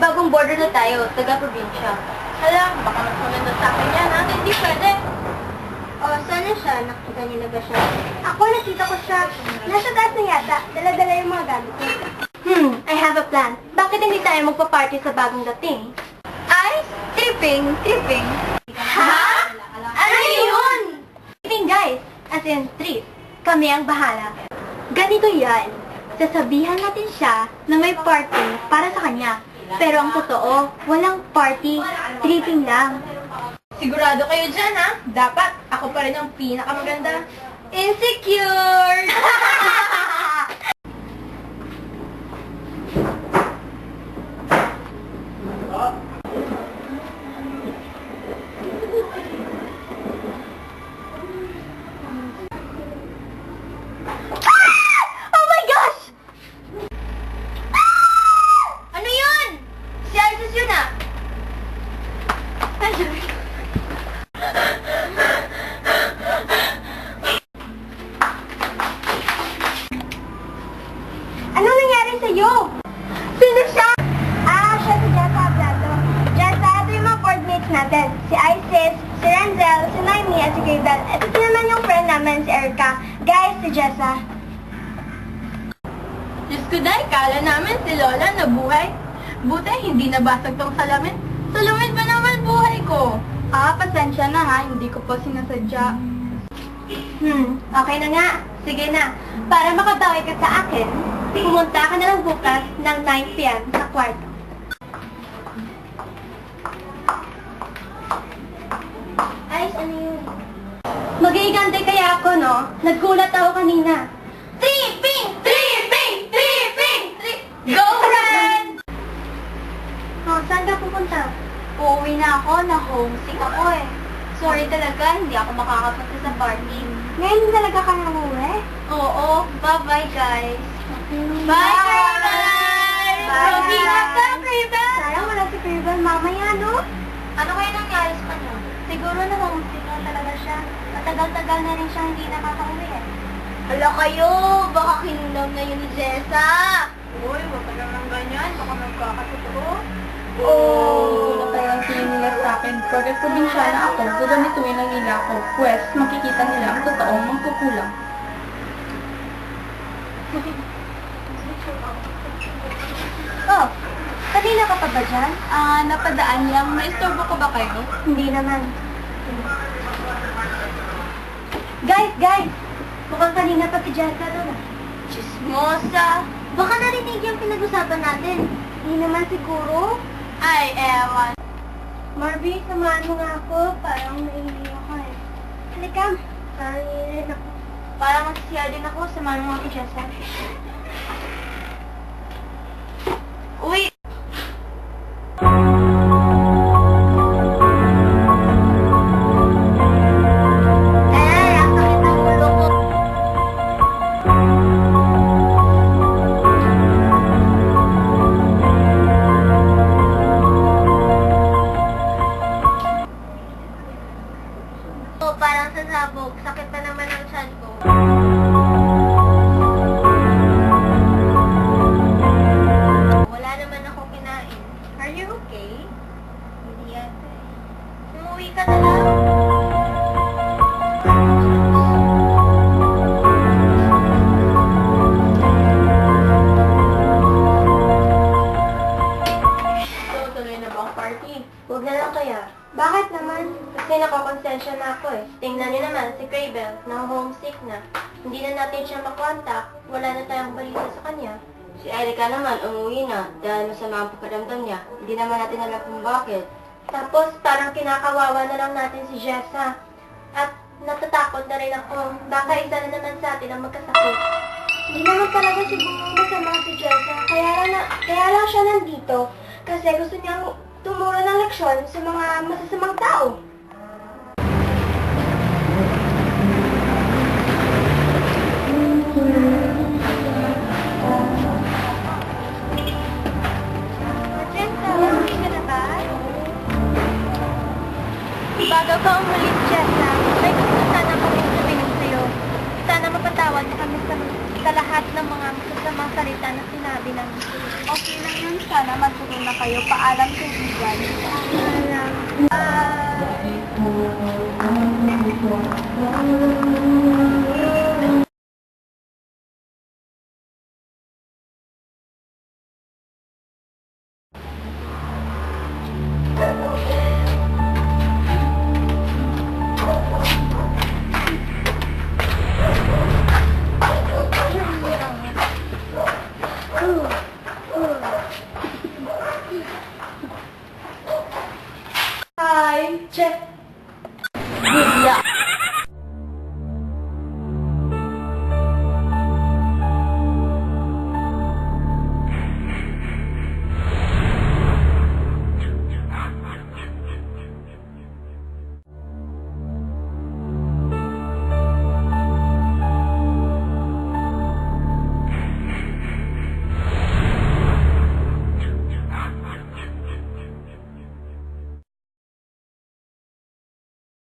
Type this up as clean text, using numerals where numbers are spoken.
bagong border na tayo, taga-probinsya. Hala, baka magpamendo sa akin yan, ha? Hindi pwede. Sana siya? Nakita niyo na ba siya? Ako, nakita ko siya. Nasa taas na yata. Dala-dala yung mga gamit niya. I have a plan. Bakit hindi tayo magpa-party sa bagong dating? Ay, tripping. Ha? Ano yun? Tripping, guys. As in, trip. Kami ang bahala. Ganito yan. Sasabihan natin siya na may party para sa kanya. Pero ang totoo, walang party. Tripping lang. Sigurado kayo dyan, ha? Dapat, ako pa rin ang pinakamaganda. Insecure! Oh my gosh! Ano yun? Si Isis yun ah! Ano nangyari sa'yo? Sino siya? Siya si Jessa Ablado. Jessa, ito yung mga coordinates natin. Si Isis, si Renzel, si Naimi, at si Gabriel. Ito naman yung friend namin, si Erica. Guys, si Jessa. Diyos ko, Day, kala namin si Lola nabuhay. Buti, hindi nabasag tong salamin. Salamin ba naman buhay ko? Pasensya na ha. Hindi ko po sinasadya. Okay na nga. Sige na. Para makabawi ka sa akin, pumunta ka na lang bukas ng 9 p.m. sa kwarto. Ay, ano yun? Mag-iigante kaya ako, no? Naggulat ako kanina. Tripping! Go, friend! Saan ka pupunta? Uuwi na ako, na-homesick ako eh. Sorry talaga, hindi ako makakapunta sa party. Ngayon talaga ka na uuwi? Oo, bye-bye guys. Bye, Craven! Bye! Ingat ka, Craven! Sayang wala si Craven mamaya, no? Ano kaya nangyari sa kanya? Siguro na-homesick na talaga siya. Matagal-tagal na rin siya hindi nakaka-uwi eh. Hala kayo, baka kinulam na yun ni Jessa. Uy, wag ka naman ganyan. Baka magkakatotoo. Oh! Kaya ang tingin nila sa akin, porket probinsyana ako, gagamituin lang nila ako, pues makikita nila ang totoong mangkukulang. Oh, kanina ka pa ba dyan? Napadaan lang, naistorbo ko ba kayo? Hindi naman. Guys! Mukhang kanina pa si Jessa doon. Chismosa! Baka narinig yung pinag-usapan natin. Hindi naman siguro. Ay, ewan. Marvy, samahan mo nga ako. Parang naiiyak ako eh. Halika. Parang naiiyak ako. Parang magsisiya din ako. Samahan mo nga ako, Jessa. Uy! Ang sakit ng ulo ko. Parang sasabog. Sakit na naman ang tiyan ko. Wala naman ako kinain. Are you okay? Hindi yata eh. Umuwi ka na lang. So, tuloy na ba ang party? Huwag na lang kaya. Bakit naman? Kasi nakakonsensya na ako eh. Tingnan niyo naman si Craven, na-homesick na. Hindi na natin siya makontak. Wala na tayong balita sa kanya. Si Erica naman, umuwi na dahil masama ang pakiramdam niya. Hindi naman natin alam kung bakit. Tapos parang kinakawawa na lang natin si Jessa. At natatakot na rin ako. Baka isa na naman sa atin ang magkasakit. Hindi naman talaga siguro masama si Jessa. Kaya lang siya nandito. Kasi gusto niyang tumuro ng leksyon sa mga masasamang tao. Bago ka umulit, Jessa, may gusto sana kami sabihin sa'yo. Sana mapatawad Pinatawad na kami sa lahat ng mga masasamang salita na sinabi namin. Okay lang yun. Sana magtuloy na kayo. Paalam, kaibigan. Paalam. Hi, check. Good luck.